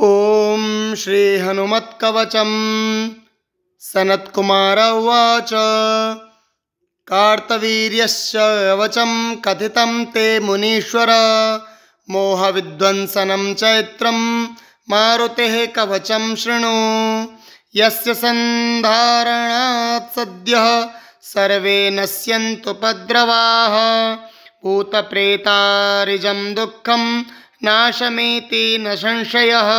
ॐ श्री हनुमत्कवचं सनत्कुमार उवाच कार्तवीर्यस्य वचं कथितं ते मुनीश्वर मोहविध्वंसनं चैत्रं मारुतेः कवचं शृणु यस्य सन्धारणात् सद्यः सर्वे नश्यन्तुपद्रवाः भूतप्रेतारिजं दुःखं नाशमेति न संशयः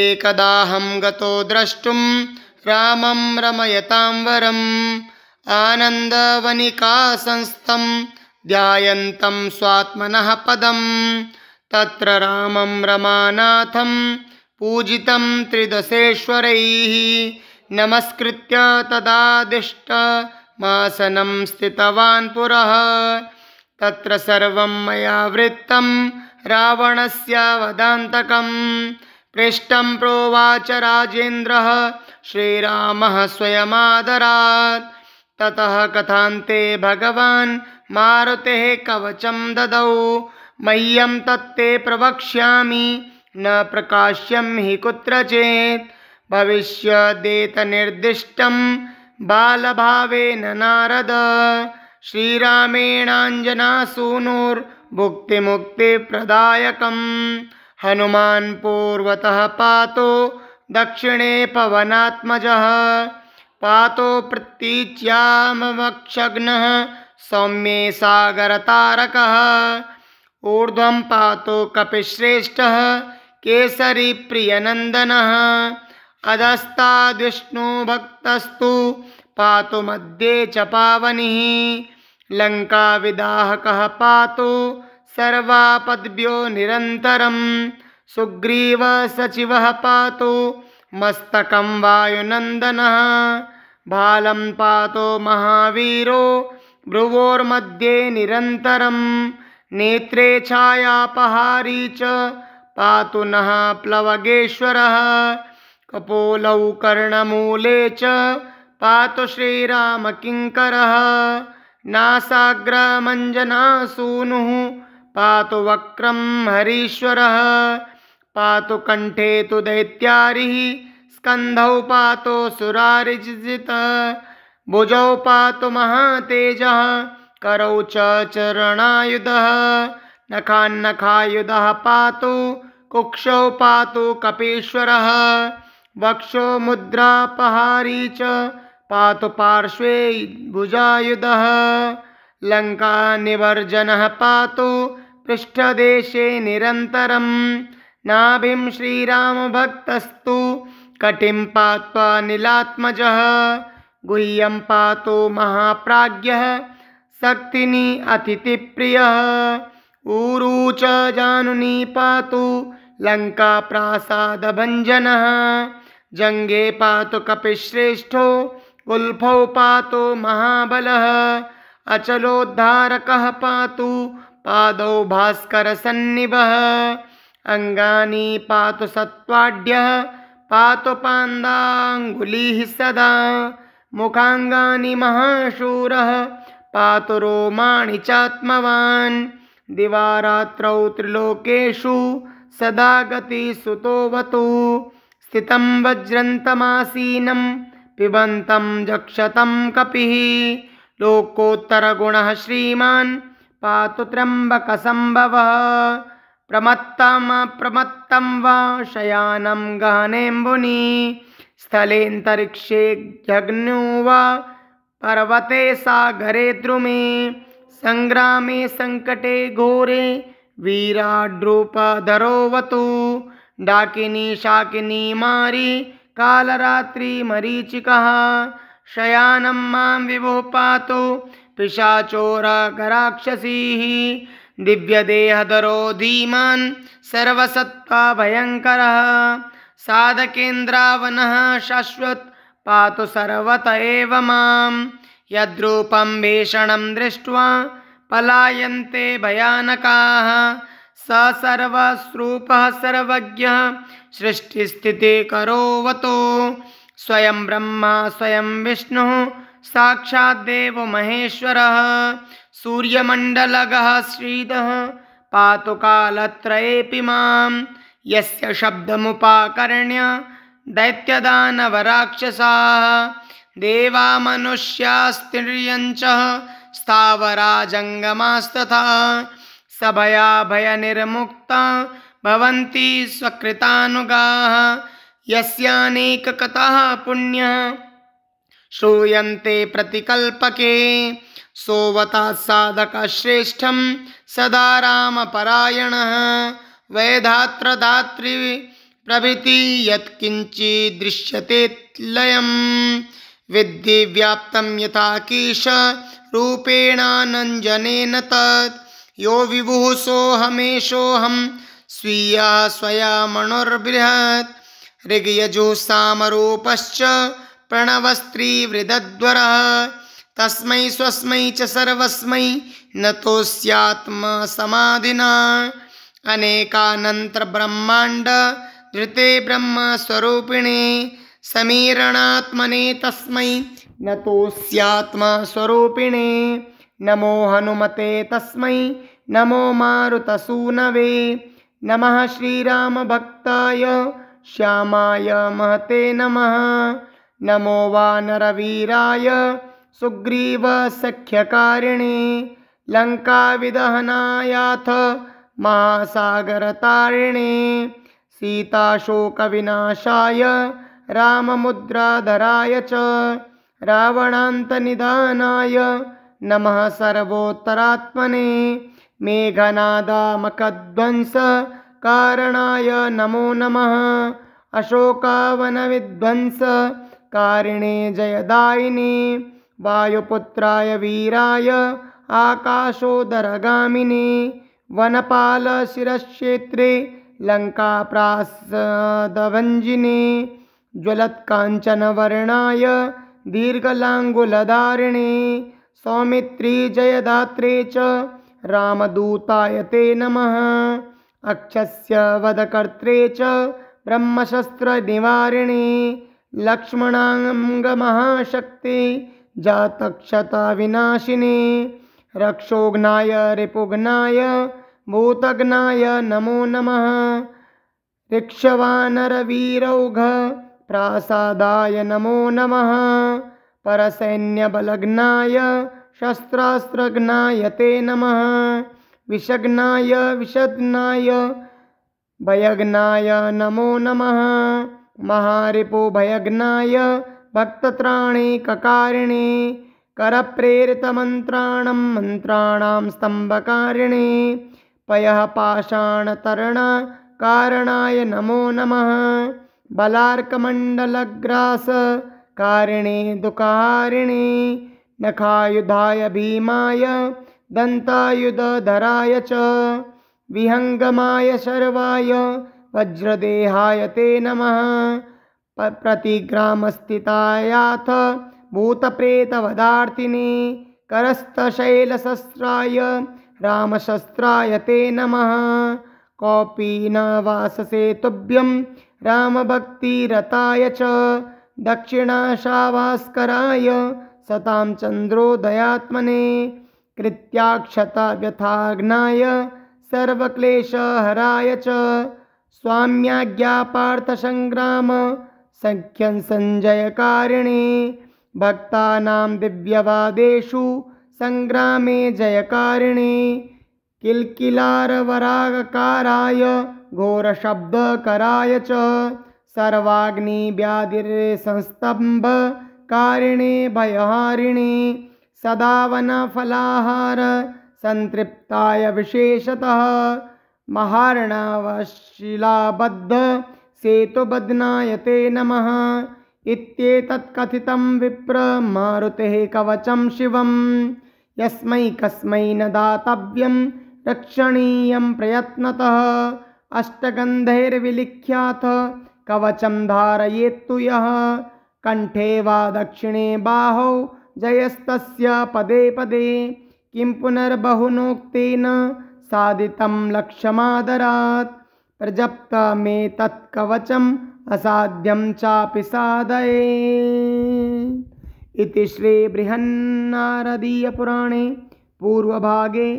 एकदाहं गतो द्रष्टुं रामं रमयतां वरम् आनन्दवनिकासंस्थं ध्यायन्तं स्वात्मनः पदं तत्र रामं रमानाथं पूजितं त्रिदशेश्वरैः नमस्कृत्य तदादिष्टमासनं स्थितवान् पुरः तत्र सर्वं मया वृत्तं रावणस्य वधान्तकं पृष्टं प्रोवाच राजेन्द्रः श्रीरामः स्वयमादरात् ततः कथान्ते भगवान् मारुतेः कवचं ददौ मह्यं तत्ते प्रवक्ष्यामि न प्रकाश्यं हि कुत्रचित् भविष्यदेतन्निर्दिष्टं बालभावेन नारद श्रीरामेणाञ्जनासूनुर्भुक्तिमुक्तिप्रदायकं हनुमान् पूर्वतः पातो दक्षिणे पवनात्मजः पातो प्रतीच्यामवक्षग्नः सौम्ये सागरतारकः ऊर्ध्वं पातो कपिश्रेष्ठः केसरी प्रियनन्दनः अधस्ताद्विष्णुभक्तस्तु पातु मध्ये च पावनिः लङ्काविदाहकः पातु सर्वापद्भ्यो निरन्तरं सुग्रीवसचिवः पातु मस्तकं वायुनन्दनः भालं पातु महावीरो भ्रुवोर्मध्ये निरन्तरं नेत्रे छायापहारी च पातु नः प्लवगेश्वरः कपोलौ कर्णमूले च पातु श्रीरामकिङ्करः नासाग्रमञ्जनासूनुः पातु वक्रं हरीश्वरः पातु कण्ठे तु दैत्यारिः स्कन्धौ पातु सुरारिजितः भुजौ पातु महातेजः करौ च चरणायुधः नखान्नखायुधः पातु कुक्षौ पातु कपीश्वरः वक्षो मुद्रापहारी च पातु पार्श्वे भुजायुधः लङ्कानिवर्जनः पातु पृष्ठदेशे निरन्तरं नाभिं श्रीरामभक्तस्तु कटिं पात्वा नीलात्मजः गुह्यं पातु महाप्राज्ञः शक्तिनी अतिथिप्रियः ऊरू च जानुनी पातु लङ्काप्रासादभञ्जनः जङ्गे पातु कपिश्रेष्ठो गुल्फौ पातु महाबलः अचलोद्धारकः पातु पादौ भास्करसन्निभः अङ्गानि पातु सत्त्वाढ्यः पातु पान्दाङ्गुलिः सदा मुखाङ्गानि महाशूरः पातु रोमाणि चात्मवान् दिवारात्रौ त्रिलोकेषु सदा गतिसुतोऽवतु स्थितं वज्रन्तमासीनं पिबन्तं जक्षतं कपिः लोकोत्तरगुणः श्रीमान् पातु त्र्यम्बकसम्भवः प्रमत्तं वा शयानं गहनेऽम्बुनि स्थलेऽन्तरिक्षे जग्नो वा पर्वते सागरे द्रुमे संग्रामे संकटे घोरे वीराड्रूपधरोऽवतु डाकिनी शाकिनी मारी कालरात्रि मरीचिकः शयानं मां विभुः पातु पिशाचोरागराक्षसीः दिव्यदेहधरो धीमान् सर्वसत्ता भयङ्करः साधकेन्द्रावनः शाश्वत पातु सर्वत एव मां यद्रूपं भीषणं दृष्ट्वा पलायन्ते भयानकाः स सर्वस्रूपः सर्वज्ञः सृष्टिस्थितिकरोऽवतु स्वयं ब्रह्मा स्वयं विष्णुः साक्षाद्देव महेश्वरः सूर्यमण्डलगः श्रीधः पातु कालत्रयेऽपि मां यस्य शब्दमुपाकर्ण्य दैत्यदानवराक्षसाः देवा मनुष्यास्तिर्यञ्च स्थावरा जङ्गमास्तथा सभयाभयनिर्मुक्ता भवन्ति स्वकृतानुगाः यस्यानेककथाः पुण्यः श्रूयन्ते प्रतिकल्पके सोवतात् साधकश्रेष्ठं सदा रामपरायणः वैधात्रधात्री प्रभृति यत्किञ्चिदृश्यते लयं विद्धि व्याप्तं यथा कीश रूपेणानञ्जनेन तत् यो विभुः सोऽहमेषोऽहं स्वीयः स्वयमणुर्बृहत् ऋग्यजुःसामरूपश्च प्रणवस्त्रीवृदध्वरः तस्मै स्वस्मै च सर्वस्मै नतोऽस्यात्मसमाधिना अनेकानन्तरब्रह्माण्ड धृते ब्रह्मस्वरूपिणे समीरणात्मने तस्मै नतोऽस्यात्मस्वरूपिणे नमो हनुमते तस्मै नमो मारुतसूनवे नमः श्रीरामभक्ताय श्यामाय महते नमः नमो वानरवीराय सुग्रीवसख्यकारिणे लङ्काविदहनायाथ महासागरतारिणे सीताशोकविनाशाय राममुद्राधराय च रावणान्तनिधानाय नमः सर्वोत्तरात्मने मेघनादामकध्वंसकारणाय नमो नमः अशोकावनविध्वंसकारिणे जयदायिने वायुपुत्राय वीराय आकाशोदरगामिने वनपालशिरश्क्षेत्रे लङ्काप्रासादभञ्जिने ज्वलत्काञ्चनवर्णाय दीर्घलाङ्गुलधारिणे सौमित्री जयदात्रे च रामदूताय ते नमः अक्षस्य वधकर्त्रे च ब्रह्मशस्त्रनिवारिणे लक्ष्मणाङ्गमहाशक्ते जातक्षतविनाशिने रक्षोघ्नाय रिपुघ्नाय भूतघ्नाय नमो नमः ऋक्षवानरवीरौघ प्रासादाय नमो नमः परसैन्यबलघ्नाय शस्त्रास्त्रघ्नाय ते नमः विषघ्नाय विषघ्नाय भयघ्नाय नमो नमः महारिपुभयघ्नाय भक्तत्राणैककारिणे करप्रेरितमन्त्राणां मन्त्राणां स्तम्भकारिणे पयः पाषाणतरणकारणाय नमो नमः बलार्कमण्डलग्रासकारिणे दुःखहारिणे नखायुधाय भीमाय दन्तायुधधराय च विहङ्गमाय शर्वाय वज्रदेहाय ते नमः प्रतिग्रामस्थितायाथ भूतप्रेतवधार्तिने करस्थशैलशस्त्राय रामशस्त्राय ते नमः कौपीनवाससे तुभ्यं रामभक्तिरताय च दक्षिणाशाभास्कराय सतां चन्द्रोदयात्मने कृत्याक्षतव्यथाग्नाय सर्वक्लेशहराय च स्वाम्याज्ञापार्थसङ्ग्राम सख्यं सञ्जयकारिणे भक्तानां दिव्यवादेषु सङ्ग्रामे जयकारिणे किल्किलारवरागकाराय घोरशब्दकराय च सर्वाग्निव्याधिर्संस्तम्भकारिणे भयहारिणे सदा वनफलाहार संतृप्ताय विशेषतः महार्णवशिलाबद्ध सेतुबध्नाय ते नमः इत्येतत्कथितं विप्र मारुतेः कवचं शिवं यस्मै कस्मै न दातव्यं रक्षणीयं प्रयत्नतः अष्टगन्धैर्विलिख्याथ कवचं धारयेत्तु यः कंठे वा दक्षिणे बाहौ जयस्तस्य पदे पदे किं पुनर्बहुनोक्तेन साधितं लक्ष्यमादरात् प्रजप्तमेतत्कवचम् असाध्यं चापि साधये। इति श्री बृहन्नारदीयपुराणे पूर्वभागे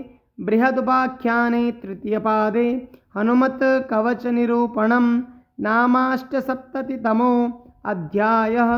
बृहदुपाख्याने तृतीयपादे हनुमत्कवचनिरूपणं नामाष्टसप्ततितमो अध्यायः।